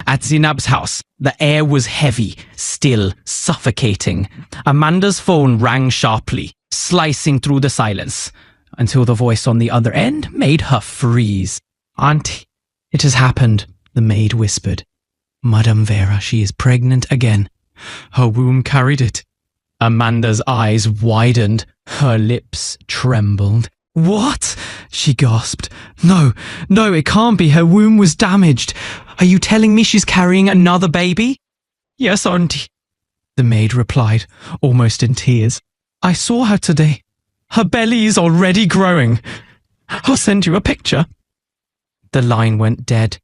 At Zinab's house, the air was heavy, still, suffocating. Amanda's phone rang sharply, slicing through the silence, until the voice on the other end made her freeze. "Auntie, it has happened," the maid whispered. "Madame Vera, she is pregnant again. Her womb carried it." Amanda's eyes widened, her lips trembled. "What?" she gasped. No, it can't be. Her womb was damaged. Are you telling me she's carrying another baby?" "Yes, auntie," the maid replied, almost in tears. "I saw her today. Her belly is already growing. I'll send you a picture." The line went dead.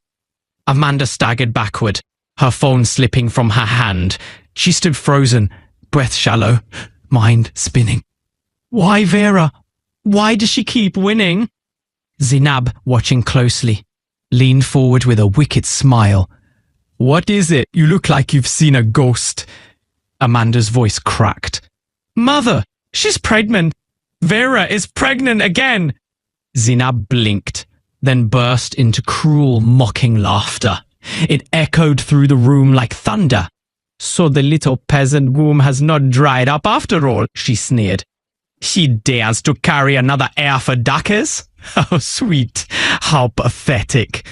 Amanda staggered backward, her phone slipping from her hand. She stood frozen, breath shallow, mind spinning. Why Vera? Why does she keep winning? Zinab, watching closely, leaned forward with a wicked smile. "What is it? You look like you've seen a ghost." Amanda's voice cracked. "Mother, she's pregnant. Vera is pregnant again." Zinab blinked, then burst into cruel, mocking laughter. It echoed through the room like thunder. "So the little peasant womb has not dried up after all," she sneered. "She dares to carry another heir for ducats? How sweet, how pathetic."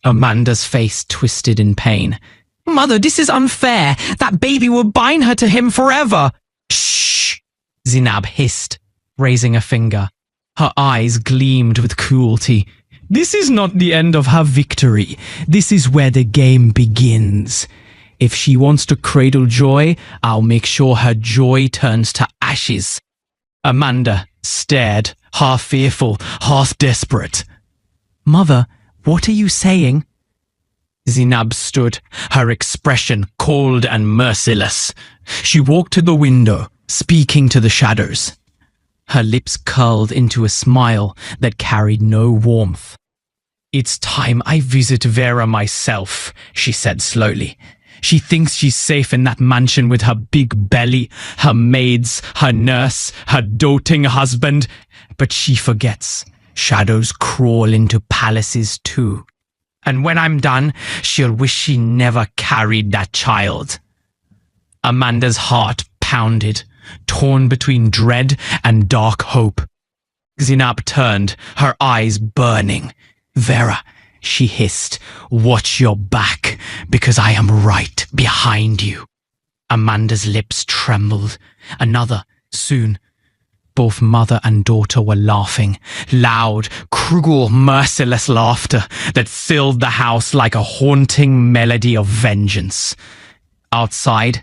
Amanda's face twisted in pain. "Mother, this is unfair. That baby will bind her to him forever." "Shh!" Zinab hissed, raising a finger. Her eyes gleamed with cruelty. "This is not the end of her victory. This is where the game begins. If she wants to cradle joy, I'll make sure her joy turns to ashes." Amanda stared, half fearful, half desperate. "Mother, what are you saying?" Zinab stood, her expression cold and merciless. She walked to the window, speaking to the shadows. Her lips curled into a smile that carried no warmth. "It's time I visit Vera myself," she said slowly. "She thinks she's safe in that mansion with her big belly, her maids, her nurse, her doting husband. But she forgets. Shadows crawl into palaces too. And when I'm done, she'll wish she never carried that child." Amanda's heart pounded, torn between dread and dark hope. Zinab turned, her eyes burning. "Vera," she hissed, "watch your back, because I am right behind you." Amanda's lips trembled. Another, soon. Both mother and daughter were laughing, loud, cruel, merciless laughter that filled the house like a haunting melody of vengeance. Outside,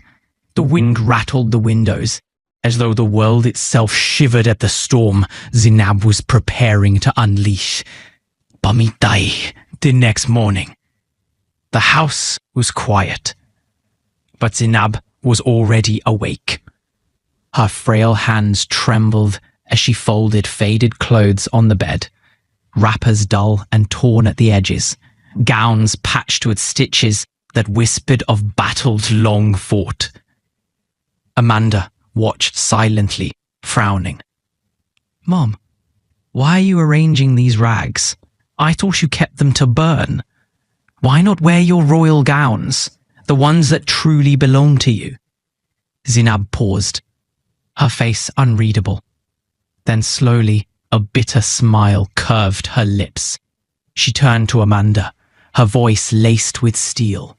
the wind rattled the windows. As though the world itself shivered at the storm Zinab was preparing to unleash. Bamitai, the next morning. The house was quiet, but Zinab was already awake. Her frail hands trembled as she folded faded clothes on the bed, wrappers dull and torn at the edges, gowns patched with stitches that whispered of battles long fought. Amanda watched silently, frowning. "Mom, why are you arranging these rags? I thought you kept them to burn. Why not wear your royal gowns, the ones that truly belong to you?" Zinab paused, her face unreadable. Then slowly, a bitter smile curved her lips. She turned to Amanda, her voice laced with steel.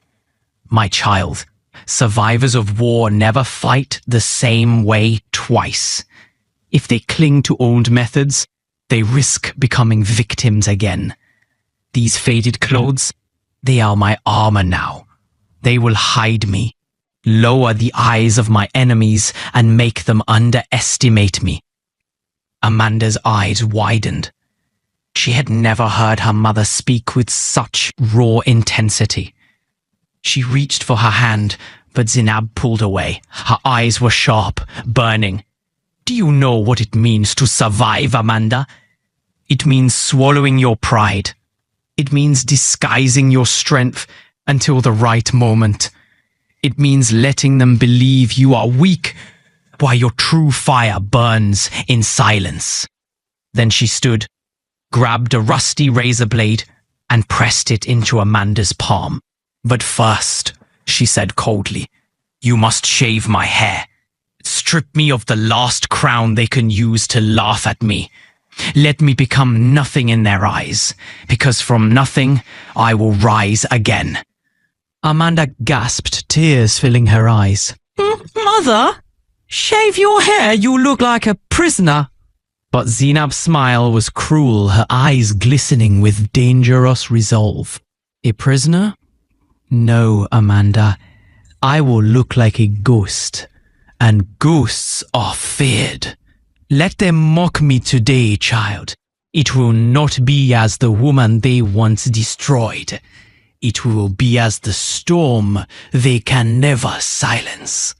"My child, survivors of war never fight the same way twice. If they cling to old methods, they risk becoming victims again. These faded clothes, they are my armor now. They will hide me, lower the eyes of my enemies, and make them underestimate me." Amanda's eyes widened. She had never heard her mother speak with such raw intensity. She reached for her hand, but Zinab pulled away. Her eyes were sharp, burning. "Do you know what it means to survive, Amanda? It means swallowing your pride. It means disguising your strength until the right moment. It means letting them believe you are weak while your true fire burns in silence." Then she stood, grabbed a rusty razor blade, and pressed it into Amanda's palm. But first, she said coldly, you must shave my hair. Strip me of the last crown they can use to laugh at me. Let me become nothing in their eyes, because from nothing I will rise again. Amanda gasped, tears filling her eyes. Mother, shave your hair, you look like a prisoner. But Zainab's smile was cruel, her eyes glistening with dangerous resolve. A prisoner? No, Amanda. I will look like a ghost, and ghosts are feared. Let them mock me today, child. It will not be as the woman they once destroyed. It will be as the storm they can never silence.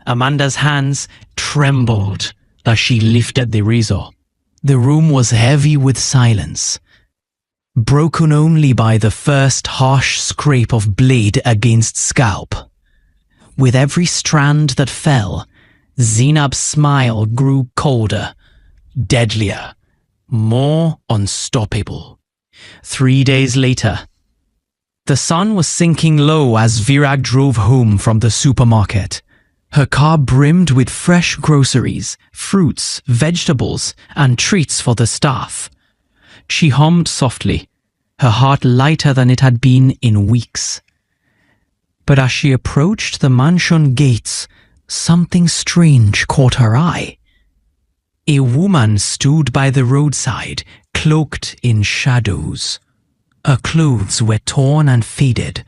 Amanda's hands trembled as she lifted the razor. The room was heavy with silence, broken only by the first harsh scrape of blade against scalp. With every strand that fell, Zainab's smile grew colder, deadlier, more unstoppable. 3 days later, the sun was sinking low as Virag drove home from the supermarket. Her car brimmed with fresh groceries, fruits, vegetables, and treats for the staff. She hummed softly, her heart lighter than it had been in weeks. But as she approached the mansion gates, something strange caught her eye. A woman stood by the roadside, cloaked in shadows. Her clothes were torn and faded,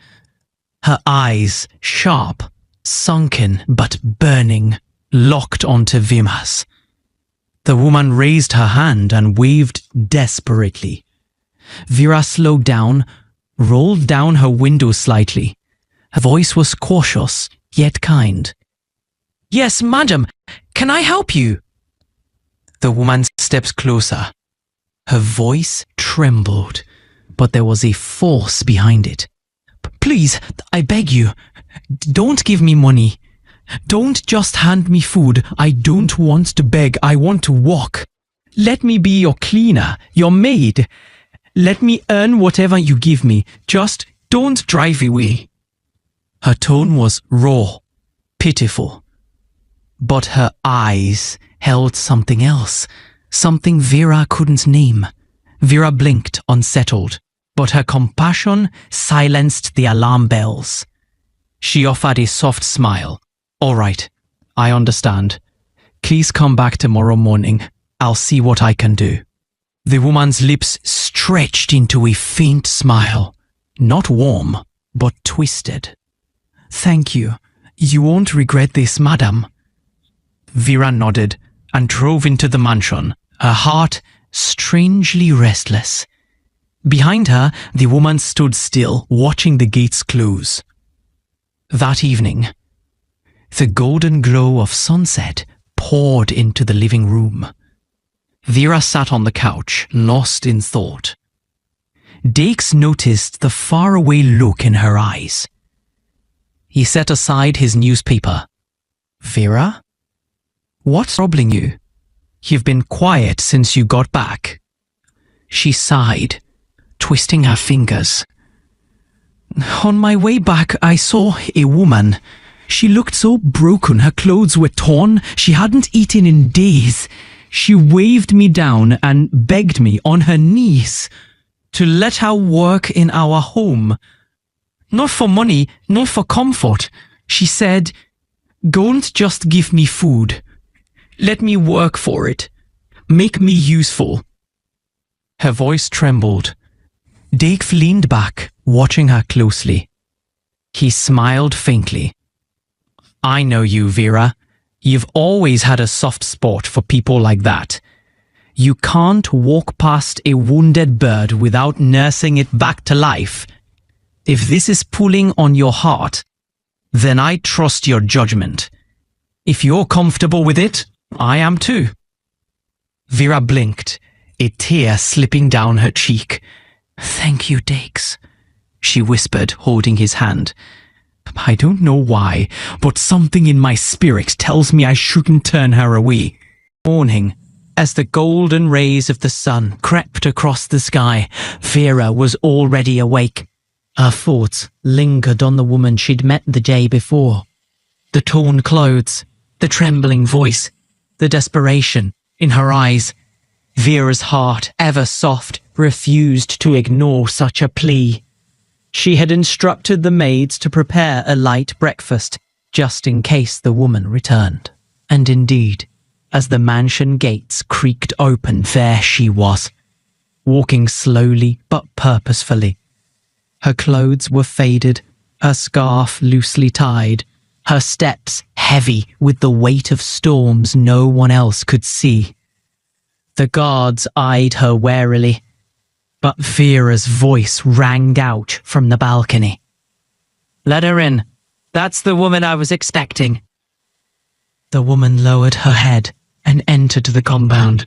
her eyes sharp, sunken but burning, locked onto Vima's. The woman raised her hand and waved desperately. Vera slowed down, rolled down her window slightly. Her voice was cautious, yet kind. Yes, madam, can I help you? The woman stepped closer. Her voice trembled, but there was a force behind it. Please, I beg you, don't give me money. Don't just hand me food. I don't want to beg. I want to walk. Let me be your cleaner, your maid. Let me earn whatever you give me. Just don't drive away. Her tone was raw, pitiful. But her eyes held something else, something Vera couldn't name. Vera blinked, unsettled, but her compassion silenced the alarm bells. She offered a soft smile. All right, I understand. Please come back tomorrow morning. I'll see what I can do. The woman's lips stretched into a faint smile, not warm, but twisted. Thank you. You won't regret this, madam. Vera nodded and drove into the mansion, her heart strangely restless. Behind her, the woman stood still, watching the gates close. That evening, the golden glow of sunset poured into the living room. Vera sat on the couch, lost in thought. Dakes noticed the faraway look in her eyes. He set aside his newspaper. Vera? What's troubling you? You've been quiet since you got back. She sighed, twisting her fingers. On my way back, I saw a woman. She looked so broken. Her clothes were torn. She hadn't eaten in days. She waved me down and begged me on her knees to let her work in our home. Not for money, not for comfort. She said, "Don't just give me food. Let me work for it. Make me useful." Her voice trembled. Dave leaned back, watching her closely. He smiled faintly. I know you, Vera. You've always had a soft spot for people like that. You can't walk past a wounded bird without nursing it back to life. If this is pulling on your heart, then I trust your judgment. If you're comfortable with it, I am too. Vera blinked, a tear slipping down her cheek. Thank you, Dakes, she whispered, holding his hand. I don't know why, but something in my spirit tells me I shouldn't turn her away. Morning, as the golden rays of the sun crept across the sky, Vera was already awake. Her thoughts lingered on the woman she'd met the day before. The torn clothes, the trembling voice, the desperation in her eyes. Vera's heart, ever soft, refused to ignore such a plea. She had instructed the maids to prepare a light breakfast, just in case the woman returned. And indeed, as the mansion gates creaked open, there she was, walking slowly but purposefully. Her clothes were faded, her scarf loosely tied, her steps heavy with the weight of storms no one else could see. The guards eyed her warily, but Vera's voice rang out from the balcony. "Let her in. That's the woman I was expecting." The woman lowered her head and entered the compound,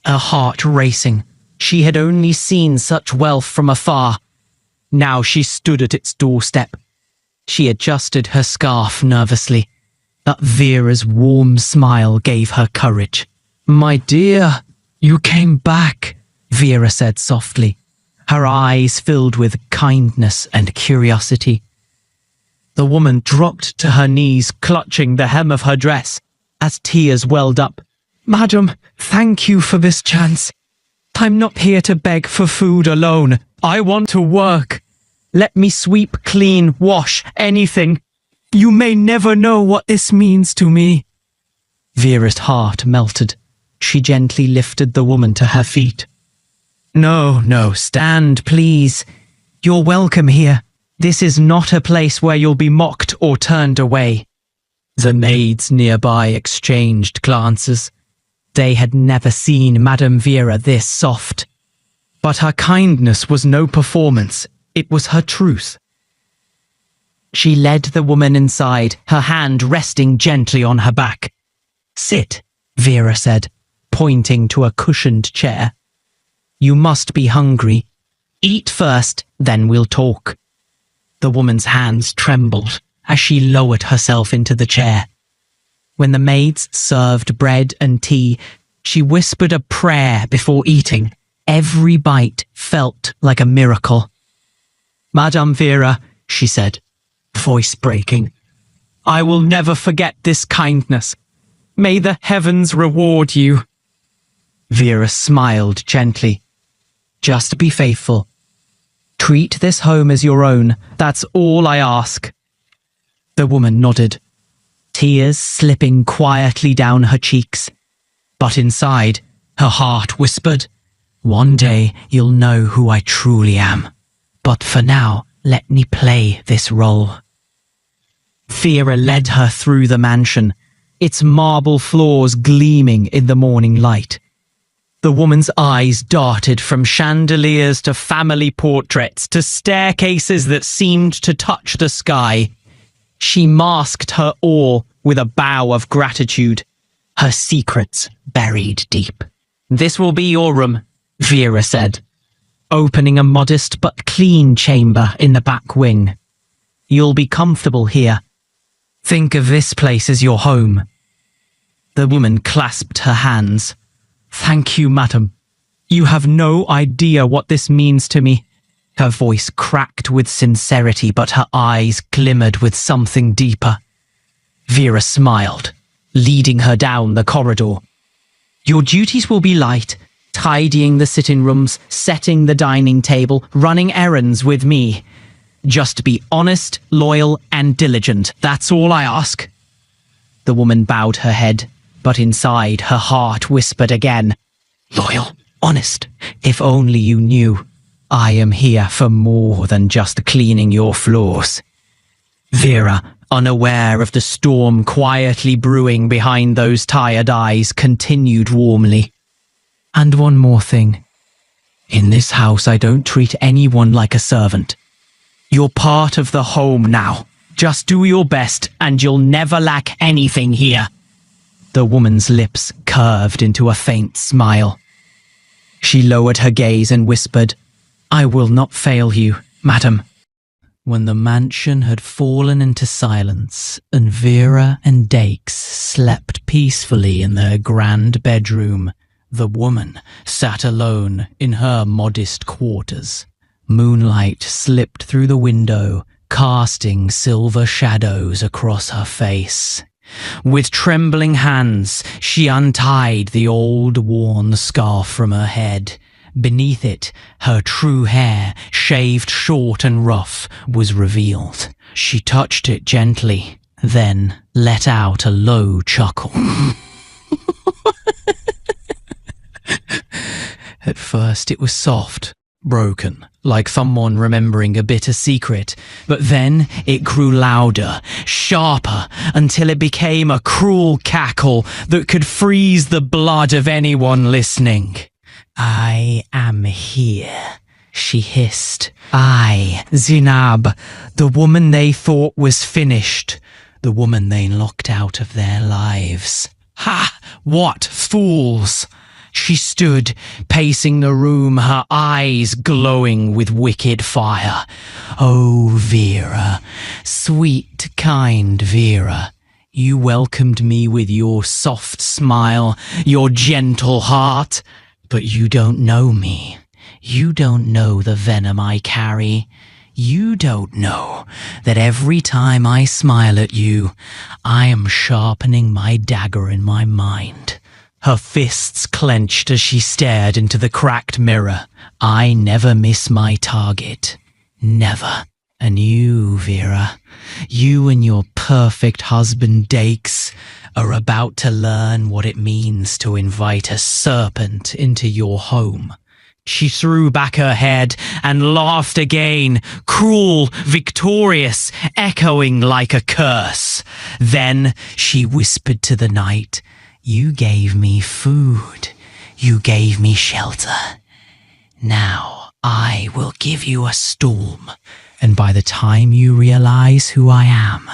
her heart racing. She had only seen such wealth from afar. Now she stood at its doorstep. She adjusted her scarf nervously, but Vera's warm smile gave her courage. "My dear, you came back," Vera said softly, her eyes filled with kindness and curiosity. The woman dropped to her knees, clutching the hem of her dress, as tears welled up. "Madam, thank you for this chance. I'm not here to beg for food alone. I want to work. Let me sweep, clean, wash, anything. You may never know what this means to me." Vera's heart melted. She gently lifted the woman to her feet. No, stand, please. You're welcome here. This is not a place where you'll be mocked or turned away." The maids nearby exchanged glances. They had never seen Madame Vera this soft. But her kindness was no performance. It was her truth. She led the woman inside, her hand resting gently on her back. "Sit," Vera said, pointing to a cushioned chair. "You must be hungry. Eat first, then we'll talk." The woman's hands trembled as she lowered herself into the chair. When the maids served bread and tea, she whispered a prayer before eating. Every bite felt like a miracle. "Madame Vera," she said, voice breaking, "I will never forget this kindness. May the heavens reward you." Vera smiled gently. "Just be faithful. Treat this home as your own. That's all I ask." The woman nodded, tears slipping quietly down her cheeks. But inside, her heart whispered, "One day you'll know who I truly am. But for now, let me play this role." Vera led her through the mansion, its marble floors gleaming in the morning light. The woman's eyes darted from chandeliers to family portraits to staircases that seemed to touch the sky. She masked her awe with a bow of gratitude, her secrets buried deep. "This will be your room," Vera said, opening a modest but clean chamber in the back wing. "You'll be comfortable here. Think of this place as your home." The woman clasped her hands. "Thank you, madam. You have no idea what this means to me." Her voice cracked with sincerity, but her eyes glimmered with something deeper. Vera smiled, leading her down the corridor. "Your duties will be light, tidying the sitting rooms, setting the dining table, running errands with me. Just be honest, loyal, and diligent. That's all I ask." The woman bowed her head, but inside her heart whispered again, "Loyal, honest, if only you knew. I am here for more than just cleaning your floors." Vera, unaware of the storm quietly brewing behind those tired eyes, continued warmly. "And one more thing. In this house, I don't treat anyone like a servant. You're part of the home now. Just do your best, and you'll never lack anything here." The woman's lips curved into a faint smile. She lowered her gaze and whispered, "I will not fail you, madam." When the mansion had fallen into silence and Vera and Dakes slept peacefully in their grand bedroom, the woman sat alone in her modest quarters, Moonlight slipped through the window, casting silver shadows across her face. With trembling hands, she untied the old worn scarf from her head. Beneath it, her true hair, shaved short and rough, was revealed. She touched it gently, then let out a low chuckle. At first it was soft, broken, like someone remembering a bitter secret, but then it grew louder, sharper, until it became a cruel cackle that could freeze the blood of anyone listening. "I am here," she hissed. "I, Zinab, the woman they thought was finished, the woman they locked out of their lives." "Ha! What fools!" She stood, pacing the room, her eyes glowing with wicked fire. "Oh, Vera, sweet, kind Vera, you welcomed me with your soft smile, your gentle heart, but you don't know me. You don't know the venom I carry. You don't know that every time I smile at you, I am sharpening my dagger in my mind." Her fists clenched as she stared into the cracked mirror. "I never miss my target. Never. And you, Vera, you and your perfect husband, Dakes, are about to learn what it means to invite a serpent into your home." She threw back her head and laughed again, cruel, victorious, echoing like a curse. Then she whispered to the night, "You gave me food. You gave me shelter. Now I will give you a storm, and by the time you realize who I am,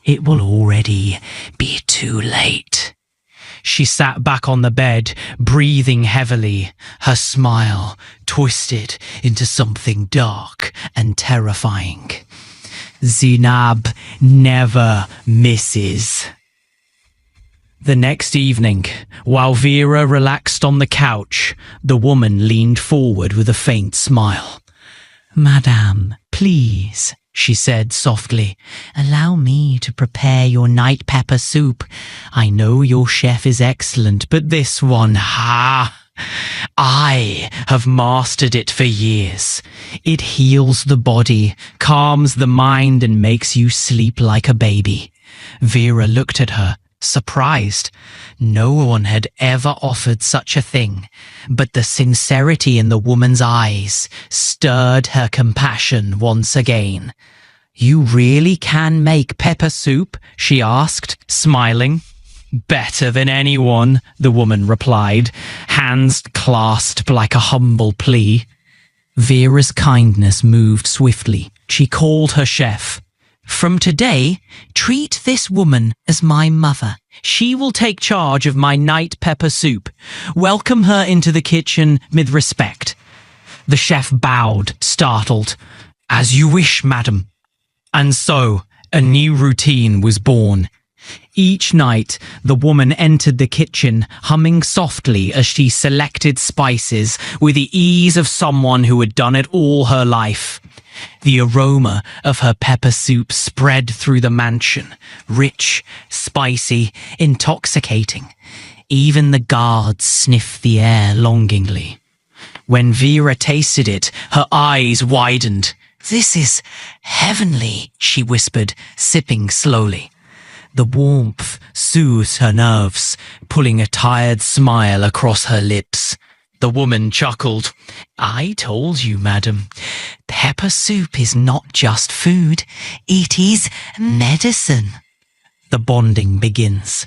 it will already be too late." She sat back on the bed, breathing heavily, her smile twisted into something dark and terrifying. "Zinab never misses." The next evening, while Vera relaxed on the couch, the woman leaned forward with a faint smile. "Madame, please," she said softly, "allow me to prepare your night pepper soup. I know your chef is excellent, but this one, I have mastered it for years. It heals the body, calms the mind, and makes you sleep like a baby." Vera looked at her, surprised. No one had ever offered such a thing, but the sincerity in the woman's eyes stirred her compassion once again. "You really can make pepper soup?" she asked, smiling. "Better than anyone," the woman replied, hands clasped like a humble plea. Vera's kindness moved swiftly. She called her chef. "From today, treat this woman as my mother. She will take charge of my night pepper soup. Welcome her into the kitchen with respect." The chef bowed, startled. "As you wish, madam." And so, a new routine was born. Each night, the woman entered the kitchen, humming softly as she selected spices with the ease of someone who had done it all her life. The aroma of her pepper soup spread through the mansion, rich, spicy, intoxicating. Even the guards sniffed the air longingly. When Vera tasted it, her eyes widened. "This is heavenly," she whispered, sipping slowly. The warmth soothed her nerves, pulling a tired smile across her lips. The woman chuckled. "I told you, madam, pepper soup is not just food, it is medicine." The bonding begins.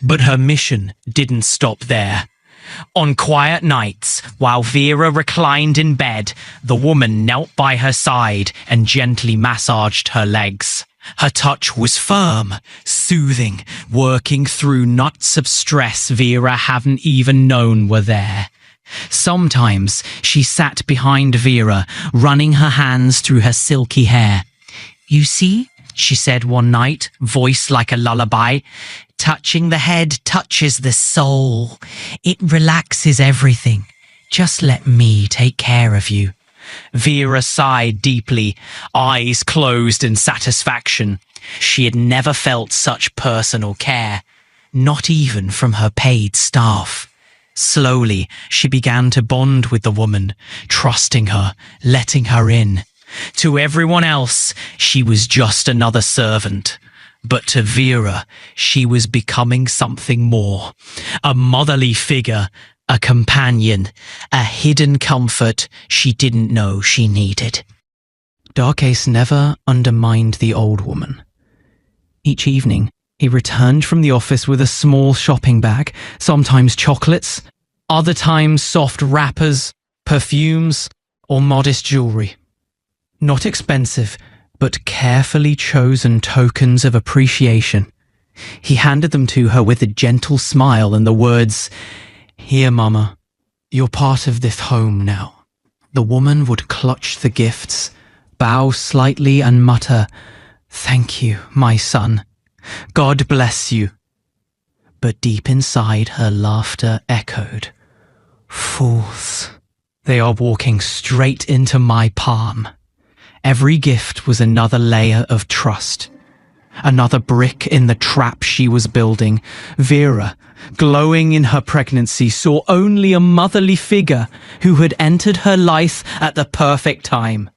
But her mission didn't stop there. On quiet nights, while Vera reclined in bed, the woman knelt by her side and gently massaged her legs. Her touch was firm, soothing, working through knots of stress Vera hadn't even known were there. Sometimes she sat behind Vera, running her hands through her silky hair. "You see," she said one night, voice like a lullaby, "touching the head touches the soul. It relaxes everything. Just let me take care of you." Vera sighed deeply, eyes closed in satisfaction. She had never felt such personal care, not even from her paid staff. Slowly, she began to bond with the woman, trusting her, letting her in. To everyone else, she was just another servant. But to Vera, she was becoming something more. A motherly figure, a companion, a hidden comfort she didn't know she needed. Darkace never undermined the old woman. Each evening, he returned from the office with a small shopping bag, sometimes chocolates, other times soft wrappers, perfumes, or modest jewelry. Not expensive, but carefully chosen tokens of appreciation. He handed them to her with a gentle smile and the words, "Here, Mama, you're part of this home now." The woman would clutch the gifts, bow slightly and mutter, "Thank you, my son. God bless you." But deep inside her laughter echoed, "Fools. They are walking straight into my palm." Every gift was another layer of trust, another brick in the trap she was building. Vera, glowing in her pregnancy, saw only a motherly figure who had entered her life at the perfect time.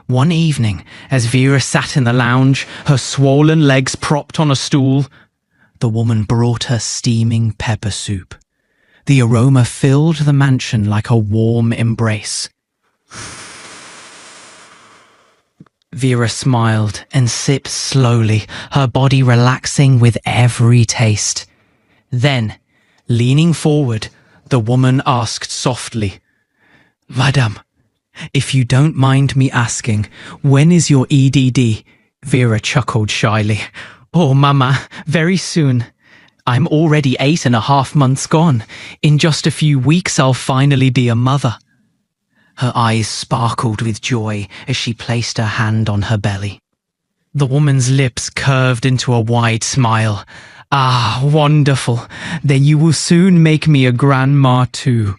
One evening, as Vera sat in the lounge, her swollen legs propped on a stool, the woman brought her steaming pepper soup. The aroma filled the mansion like a warm embrace. Vera smiled and sipped slowly, her body relaxing with every taste. Then, leaning forward, the woman asked softly, "Madame, if you don't mind me asking, when is your EDD?" Vera chuckled shyly. "Oh, Mama, very soon. I'm already 8.5 months gone. In just a few weeks, I'll finally be a mother." Her eyes sparkled with joy as she placed her hand on her belly. The woman's lips curved into a wide smile. "Ah, wonderful. Then you will soon make me a grandma too."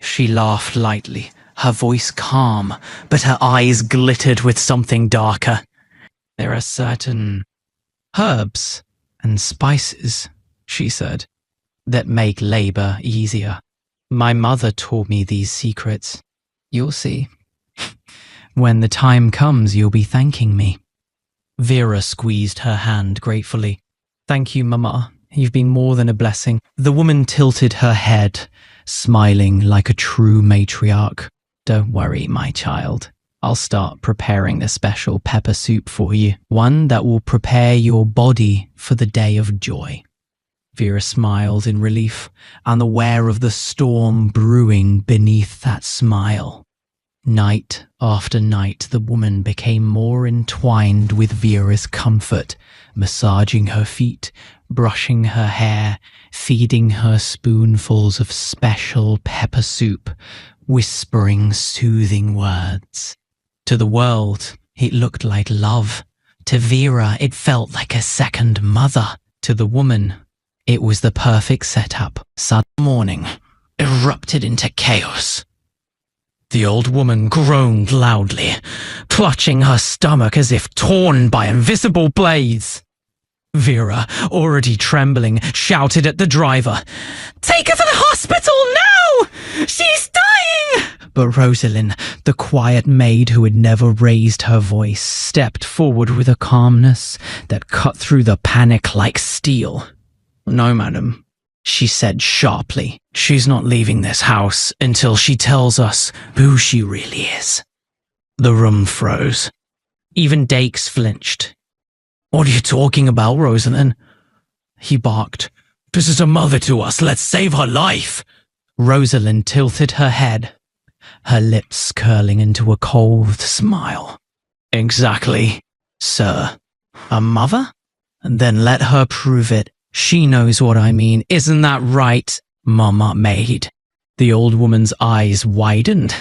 She laughed lightly, her voice calm, but her eyes glittered with something darker. "There are certain herbs and spices," she said, "that make labor easier. My mother taught me these secrets. You'll see. When the time comes, you'll be thanking me." Vera squeezed her hand gratefully. "Thank you, Mama. You've been more than a blessing." The woman tilted her head, smiling like a true matriarch. "Don't worry, my child. I'll start preparing the special pepper soup for you, one that will prepare your body for the day of joy." Vera smiled in relief, unaware of the storm brewing beneath that smile. Night after night, the woman became more entwined with Vera's comfort, massaging her feet, brushing her hair, feeding her spoonfuls of special pepper soup, whispering soothing words. To the world, it looked like love. To Vera, it felt like a second mother. To the woman, it was the perfect setup. Sudden morning erupted into chaos. The old woman groaned loudly, clutching her stomach as if torn by invisible blades. Vera, already trembling, shouted at the driver, "Take her to the hospital now! She's dying!" But Rosalind, the quiet maid who had never raised her voice, stepped forward with a calmness that cut through the panic like steel. "No, madam," she said sharply. "She's not leaving this house until she tells us who she really is." The room froze. Even Dakes flinched. "What are you talking about, Rosalind?" he barked. "This is a mother to us. Let's save her life." Rosalind tilted her head, her lips curling into a cold smile. "Exactly, sir. A mother? Then let her prove it. She knows what I mean. Isn't that right, Mama Maid?" The old woman's eyes widened.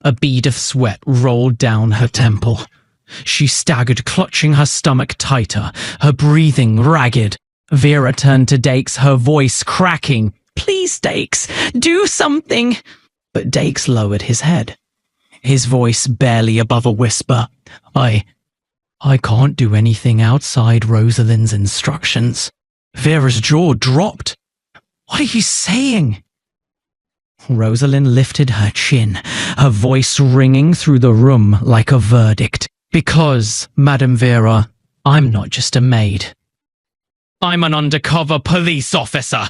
A bead of sweat rolled down her temple. She staggered, clutching her stomach tighter, her breathing ragged. Vera turned to Dakes, her voice cracking. "Please, Dakes, do something." But Dakes lowered his head. his voice barely above a whisper. I can't do anything outside Rosalind's instructions. Vera's jaw dropped. What are you saying? Rosalind lifted her chin, her voice ringing through the room like a verdict. Because, Madame Vera, I'm not just a maid. I'm an undercover police officer.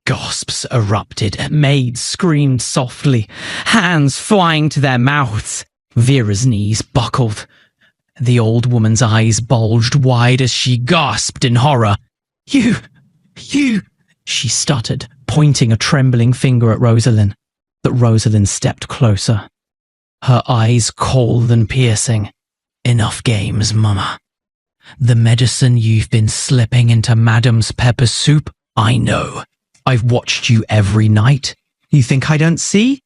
Gasps erupted. Maids screamed softly, hands flying to their mouths. Vera's knees buckled. The old woman's eyes bulged wide as she gasped in horror. You, she stuttered, pointing a trembling finger at Rosalind. But Rosalind stepped closer, her eyes cold and piercing. Enough games, Mama. The medicine you've been slipping into Madame's pepper soup, I know. I've watched you every night. You think I don't see?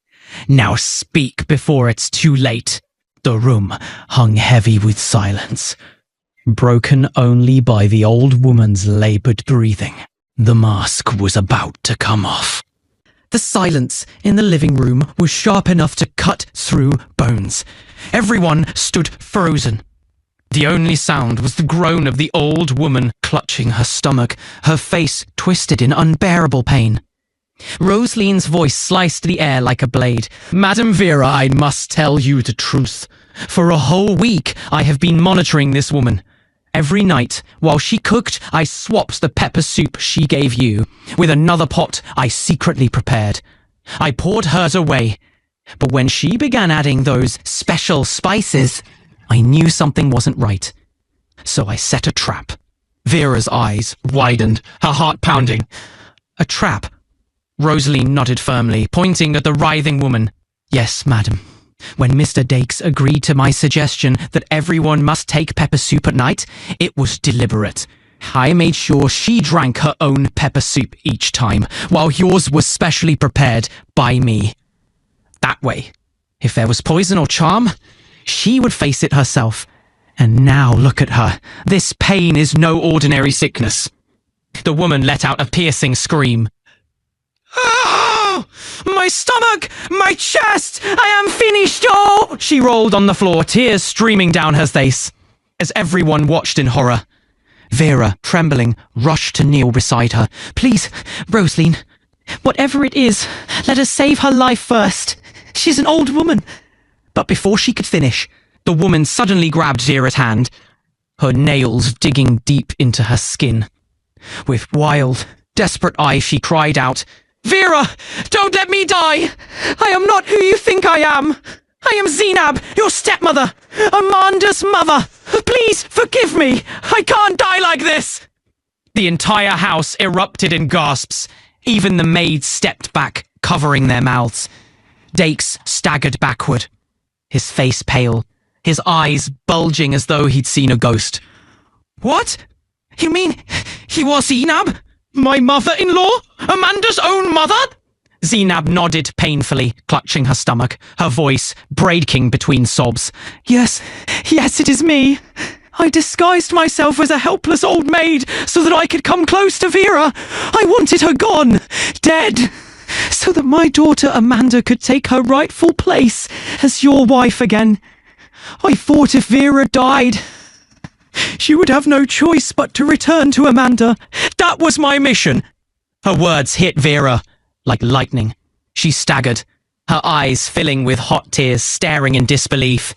Now speak before it's too late. The room hung heavy with silence, broken only by the old woman's labored breathing. The mask was about to come off. The silence in the living room was sharp enough to cut through bones. Everyone stood frozen. The only sound was the groan of the old woman clutching her stomach, her face twisted in unbearable pain. Rosaline's voice sliced the air like a blade. Madame Vera, I must tell you the truth. For a whole week, I have been monitoring this woman. Every night, while she cooked, I swapped the pepper soup she gave you with another pot I secretly prepared. I poured hers away, but when she began adding those special spices, I knew something wasn't right. So I set a trap. Vera's eyes widened, her heart pounding. A trap? Rosaline nodded firmly, pointing at the writhing woman. Yes, madam. When Mr. Dakes agreed to my suggestion that everyone must take pepper soup at night, it was deliberate. I made sure she drank her own pepper soup each time, while yours was specially prepared by me. That way, if there was poison or charm, she would face it herself. And now look at her. This pain is no ordinary sickness. The woman let out a piercing scream. Oh! My stomach! My chest! I am finished! Oh! She rolled on the floor, tears streaming down her face, as everyone watched in horror. Vera, trembling, rushed to kneel beside her. Please, Rosaline, whatever it is, let us save her life first. She's an old woman. But before she could finish, the woman suddenly grabbed Vera's hand, her nails digging deep into her skin. With wild, desperate eyes, she cried out, Vera, don't let me die! I am not who you think I am! I am Zainab, your stepmother, Amanda's mother! Please forgive me! I can't die like this! The entire house erupted in gasps. Even the maids stepped back, covering their mouths. Dakes staggered backward, his face pale, his eyes bulging as though he'd seen a ghost. What? You mean he was Zainab? My mother-in-law? Amanda's own mother? Zainab nodded painfully, clutching her stomach, her voice breaking between sobs. Yes, it is me. I disguised myself as a helpless old maid so that I could come close to Vera. I wanted her gone, dead, so that my daughter Amanda could take her rightful place as your wife again. I thought if Vera died, she would have no choice but to return to Amanda. That was my mission. Her words hit Vera like lightning. She staggered, her eyes filling with hot tears, staring in disbelief.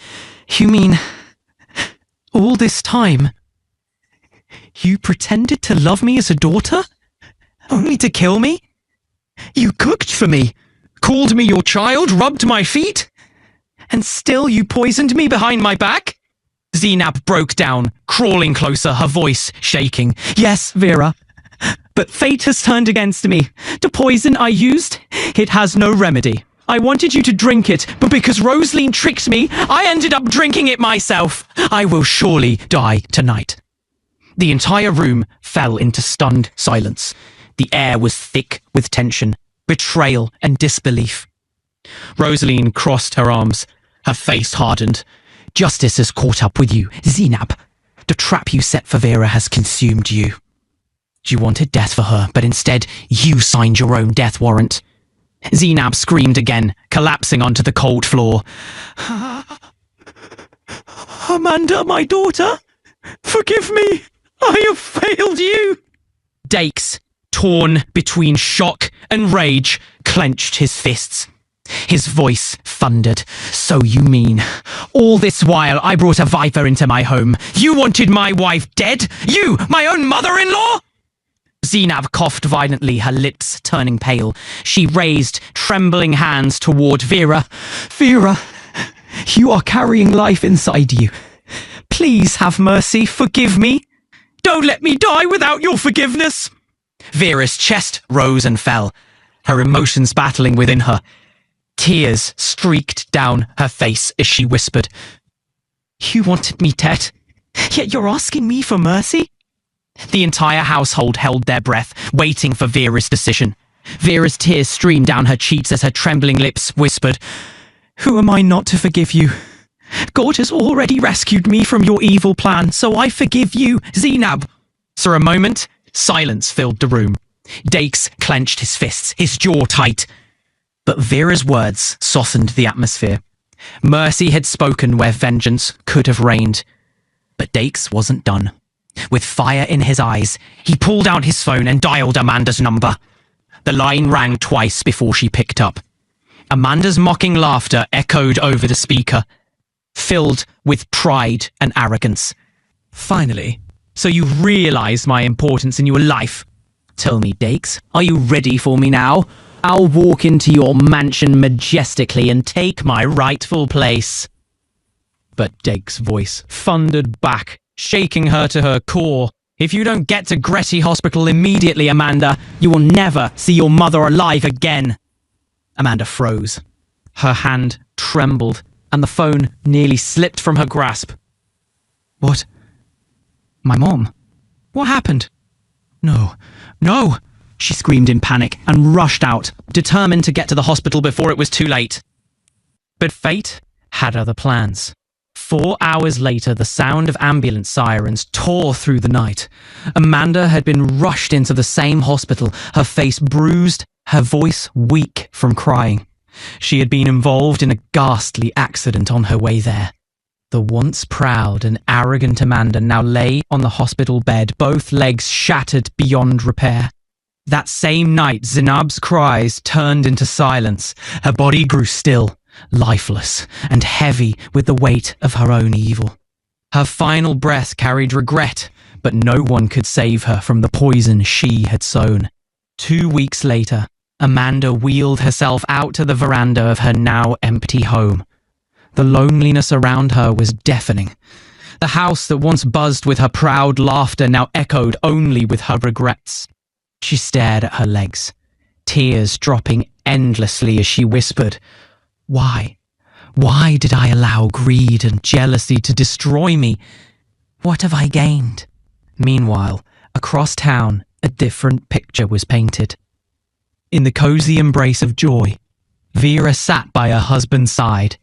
You mean, all this time, you pretended to love me as a daughter? Only to kill me? You cooked for me, called me your child, rubbed my feet? And still you poisoned me behind my back? Zainab broke down, crawling closer, her voice shaking. Yes, Vera, but fate has turned against me. The poison I used, it has no remedy. I wanted you to drink it, but because Rosaline tricked me, I ended up drinking it myself. I will surely die tonight. The entire room fell into stunned silence. The air was thick with tension, betrayal, and disbelief. Rosaline crossed her arms, her face hardened. Justice has caught up with you, Zainab. The trap you set for Vera has consumed you. You wanted death for her, but instead you signed your own death warrant. Zenab screamed again, collapsing onto the cold floor. Amanda, my daughter, forgive me. I have failed you. Dakes, torn between shock and rage, clenched his fists. His voice thundered. So you mean, all this while I brought a viper into my home. You wanted my wife dead? You, my own mother-in-law? Zenab coughed violently, her lips turning pale. She raised trembling hands toward Vera. Vera, you are carrying life inside you. Please have mercy, forgive me. Don't let me die without your forgiveness. Vera's chest rose and fell, her emotions battling within her. Tears streaked down her face as she whispered, You wanted me dead, yet you're asking me for mercy? The entire household held their breath, waiting for Vera's decision. Vera's tears streamed down her cheeks as her trembling lips whispered, Who am I not to forgive you? God has already rescued me from your evil plan, so I forgive you, Zenab. For a moment, silence filled the room. Dakes clenched his fists, his jaw tight. But Vera's words softened the atmosphere. Mercy had spoken where vengeance could have reigned. But Dakes wasn't done. With fire in his eyes, he pulled out his phone and dialed Amanda's number. The line rang twice before she picked up. Amanda's mocking laughter echoed over the speaker, filled with pride and arrogance. Finally, so you realize my importance in your life. Tell me, Dakes, are you ready for me now? I'll walk into your mansion majestically and take my rightful place. But Dakes' voice thundered back, shaking her to her core. If you don't get to Gretty Hospital immediately, Amanda, you will never see your mother alive again. Amanda froze. Her hand trembled, and the phone nearly slipped from her grasp. What? My mom? What happened? No, no! She screamed in panic and rushed out, determined to get to the hospital before it was too late. But fate had other plans. 4 hours later, the sound of ambulance sirens tore through the night. Amanda had been rushed into the same hospital, her face bruised, her voice weak from crying. She had been involved in a ghastly accident on her way there. The once proud and arrogant Amanda now lay on the hospital bed, both legs shattered beyond repair. That same night, Zenab's cries turned into silence. Her body grew still, lifeless, and heavy with the weight of her own evil. Her final breath carried regret, but no one could save her from the poison she had sown. 2 weeks later, Amanda wheeled herself out to the veranda of her now empty home. The loneliness around her was deafening. The house that once buzzed with her proud laughter now echoed only with her regrets. She stared at her legs, tears dropping endlessly as she whispered, Why? Why did I allow greed and jealousy to destroy me? What have I gained? Meanwhile, across town, a different picture was painted. In the cozy embrace of joy, Vera sat by her husband's side.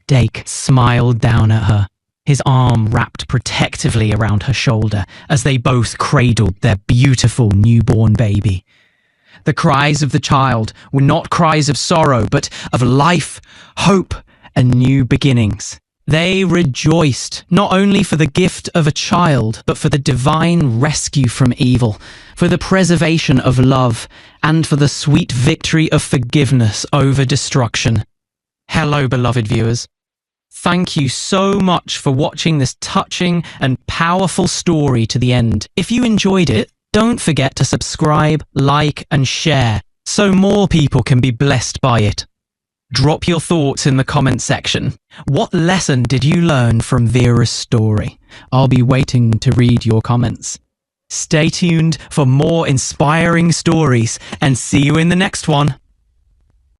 Dake smiled down at her, his arm wrapped protectively around her shoulder as they both cradled their beautiful newborn baby. The cries of the child were not cries of sorrow, but of life, hope, and new beginnings. They rejoiced not only for the gift of a child, but for the divine rescue from evil, for the preservation of love, and for the sweet victory of forgiveness over destruction. Hello, beloved viewers. Thank you so much for watching this touching and powerful story to the end. If you enjoyed it, don't forget to subscribe, like, and share so more people can be blessed by it. Drop your thoughts in the comment section. What lesson did you learn from Vera's story? I'll be waiting to read your comments. Stay tuned for more inspiring stories and see you in the next one.